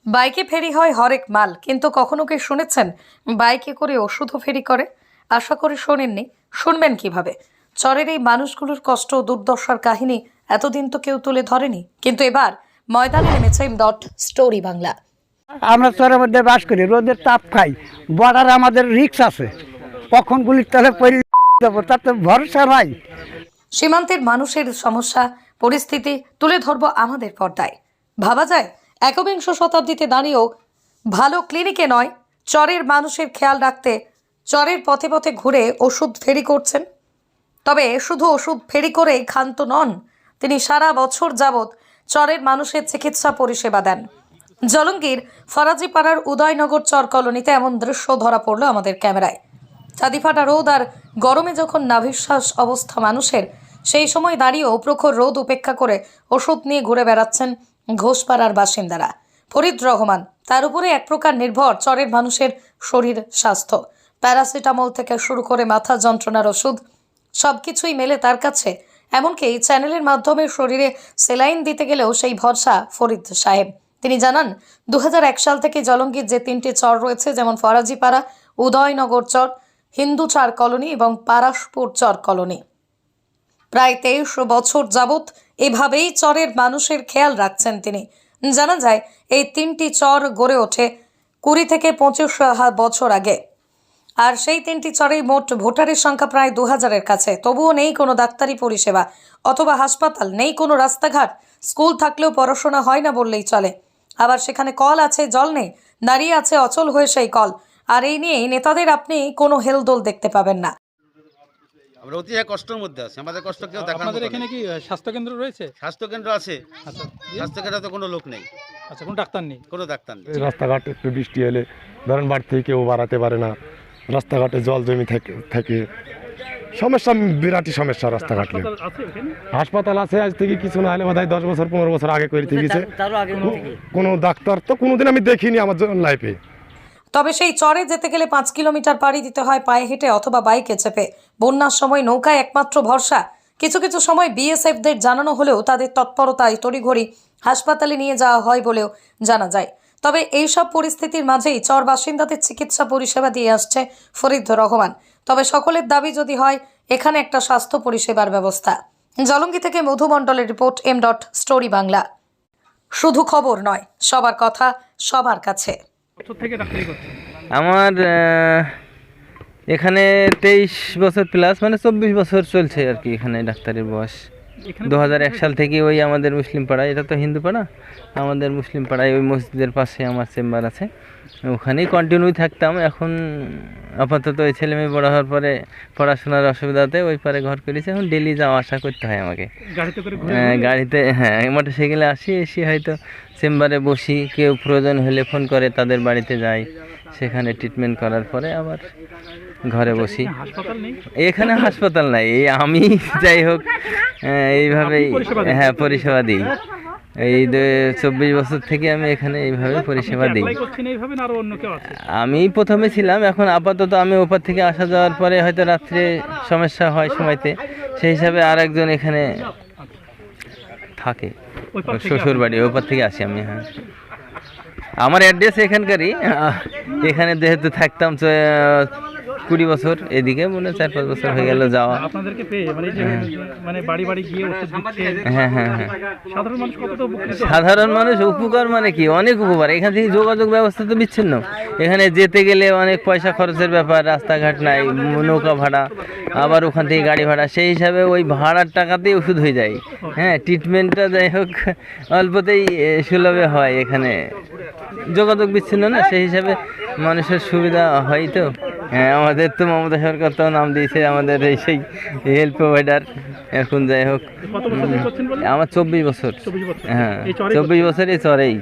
বাইকে ফেরি হয় হরেক মাল, কিন্তু কখনো কি শুনেছেন বাইকে করে ওষুধও ফেরি করে? আশা করি শোনেননি। শুনবেন কিভাবে? চরের এই মানুষগুলোর কষ্ট ও দুর্দশার কাহিনী এতদিন তো কেউ তুলে ধরেনি, কিন্তু এবার ময়দানে নেমেছে স্টোরি বাংলা। আমরা চরের মধ্যে বাস করি, রোদের তাপ খাই, বর্ডার আমাদের রিক্স আছে, কখন গুলির তলে পড়ে যাবো তার তো ভরসা নাই। সীমান্তের মানুষের সমস্যা পরিস্থিতি তুলে ধরবো আমাদের পর্দায়। ভাবা যায় একবিংশ শতাব্দীতে দাঁড়িয়েও ভালো ক্লিনিকে নয়, চরের মানুষের খেয়াল রাখতে চরের পথে পথে ঘুরে ওষুধ ফেরি করছেন। তবে শুধু ওষুধ ফেরি করেই ক্ষান্ত নন তিনি, সারা বছর যাবৎ চরের মানুষের চিকিৎসা পরিষেবা দেন। জলঙ্গির ফরাজিপাড়ার উদয়নগর চর কলোনিতে এমন দৃশ্য ধরা পড়লো আমাদের ক্যামেরায়। চাঁদিফাটা রোদ আর গরমে যখন নাভিশ্বাস অবস্থা মানুষের, সেই সময় দাঁড়িয়েও প্রখর রোদ উপেক্ষা করে ওষুধ নিয়ে ঘুরে বেড়াচ্ছেন ঘোষপাড়ার বাসিন্দারা। ফরিদ রহমান তার উপরে এক প্রকার নির্ভর চরের মানুষের শরীর স্বাস্থ্য। প্যারাসিটামল থেকে শুরু করে মাথা যন্ত্রণার ওষুধ সবকিছুই মেলে তার কাছে। এমনকি চ্যানেলের মাধ্যমে শরীরে সেলাইন দিতে গেলেও সেই ভরসা ফরিদ সাহেব। তিনি জানান 2001 সাল থেকে জলঙ্গির যে 3টি চর রয়েছে, যেমন ফরাজিপাড়া, উদয়নগর চর, হিন্দু চার কলোনি এবং পারাসপুর চর কলোনি, প্রায় 23 বছর যাবৎ এভাবেই চরের মানুষের খেয়াল রাখছেন তিনি। জানা যায় এই 3টি চর গড়ে ওঠে 20 থেকে 25 বছর আগে, আর সেই 3টি চরেই মোট ভোটারের সংখ্যা প্রায় 2000-এর কাছে। তবুও নেই কোনো ডাক্তারি পরিষেবা অথবা হাসপাতাল, নেই কোনো রাস্তাঘাট, স্কুল থাকলেও পড়াশোনা হয় না বললেই চলে। আবার সেখানে কল আছে, জল নেই, দাঁড়িয়ে আছে অচল হয়ে সেই কল। আর এই নিয়েই নেতাদের আপনি কোনো হেলদোল দেখতে পাবেন না। আমরা অতি কষ্টের মধ্যে আছি, আমাদের কষ্ট কেউ দেখার আপনাদের মতো এখানে নেই। কি স্বাস্থ্যকেন্দ্র রয়েছে? স্বাস্থ্যকেন্দ্র আছে, আচ্ছা, স্বাস্থ্যকেন্দ্রে তো কোনো লোক নেই, আচ্ছা, কোনো ডাক্তার নেই? কোনো ডাক্তার নেই। রাস্তাঘাট একটু বৃষ্টি এলে ধরেন বাড়ি থেকে কেউ বাড়াতে পারে না, রাস্তাঘাটে জল জমি থাকে সমস্যা, বিরাটই সমস্যা রাস্তাঘাটে। হাসপাতাল আছে এখানে? হাসপাতাল আছে, আজ থেকে কিছু না হলে বোধহয় 10 বছর 15 বছর আগে করে গেছে। কোনো ডাক্তার তো কোনোদিন আমি দেখিনি আমার লাইফে। তবে সেই চরে যেতে গেলে 5 কিলোমিটার পাড়ি দিতে হয় পায়ে হেঁটে অথবা বাইকে চেপে। বন্যার সময় নৌকায় একমাত্র ভরসা। কিছু কিছু সময় বিএসএফদের জানানো হলেও তাদের তৎপরতায় তড়িঘড়ি হাসপাতালে নিয়ে যাওয়া হয় বলেও জানা যায়। তবে এইসব পরিস্থিতির মাঝেই চর বাসিন্দাদের চিকিৎসা পরিষেবা দিয়ে আসছে ফরিদ রহমান। তবে সকলের দাবি যদি হয় এখানে একটা স্বাস্থ্য পরিষেবার ব্যবস্থা। জলঙ্গি থেকে মধু মণ্ডলের রিপোর্ট, স্টোরি বাংলা। শুধু খবর নয়, সবার কথা সবার কাছে। বছর থেকে ডাক্তারি করছেন? আমার এখানে 23 বছর প্লাস, মানে 24 বছর চলছে আর কি এখানে ডাক্তারের বয়স। এখানে 2001 সাল থেকে ওই আমাদের মুসলিম পাড়ায়, এটা তো হিন্দু পাড়া, আমাদের মুসলিম পাড়ায় ওই মসজিদের পাশে আমার চেম্বার আছে, ওখানেই কন্টিনিউ থাকতাম। এখন আপাতত ওই ছেলে মেয়ে বড় হওয়ার পরে পড়াশোনার অসুবিধাতে ওই পারে ঘর করেছে। এখন ডেলি যাওয়া আসা করতে হয় আমাকে গাড়িতে করে ঘুরে? গাড়িতে, হ্যাঁ, মোটরসাইকেলে আসি, এসে হয়তো চেম্বারে বসি, কেউ প্রয়োজন হলে ফোন করে তাদের বাড়িতে যাই, সেখানে ট্রিটমেন্ট করার পরে আবার ঘরে বসি। হাসপাতাল নেই এখানে? হাসপাতাল নাই, এই আমি যাই হোক এইভাবেই, হ্যাঁ, পরিষেবা দিই। এই 24 বছর থেকে আমি এখানে এইভাবে পরিষেবা দিই। আমি প্রথমে ছিলাম, এখন আপাতত আমি ওপার থেকে আসা যাওয়ার পরে হয়তো রাত্রে সমস্যা হয় সময়তে, সেই হিসাবে আর একজন এখানে থাকে, শ্বশুর বাড়ি, ওপার থেকে আসি আমি। হ্যাঁ, আমার অ্যাড্রেস এখানকারই, এখানে যেহেতু থাকতাম 20 বছর, এদিকে মনে 4-5 বছর হয়ে গেল যাওয়া। আপনাদেরকে পেয়ে মানে বাড়ি বাড়ি গিয়ে ওষুধ দিচ্ছে? হ্যাঁ হ্যাঁ হ্যাঁ। সাধারণ মানুষ কতটা উপকৃত? সাধারণ মানুষ উপকার মানে কি, অনেক উপকার। এখান থেকে যোগাযোগ ব্যবস্থা তো বিচ্ছিন্ন, এখানে যেতে গেলে অনেক পয়সা খরচের ব্যাপার, রাস্তাঘাট নাই, নৌকা ভাড়া, আবার ওখান থেকে গাড়ি ভাড়া, সেই হিসাবে ওই ভাড়ার টাকাতেই ওষুধ হয়ে যায়। হ্যাঁ, ট্রিটমেন্টটা যাই হোক অল্পতেই সুলভে হয়, এখানে যোগাযোগ বিচ্ছিন্ন না, সেই হিসাবে মানুষের সুবিধা হয়। তো হ্যাঁ, আমাদের তো মমতা সরকার তো নাম দিয়েছে আমাদের এই সেই হেলথ প্রোভাইডার। এখন যাই হোক, আমার 24 বছর। হ্যাঁ, 24 বছরই চরেই।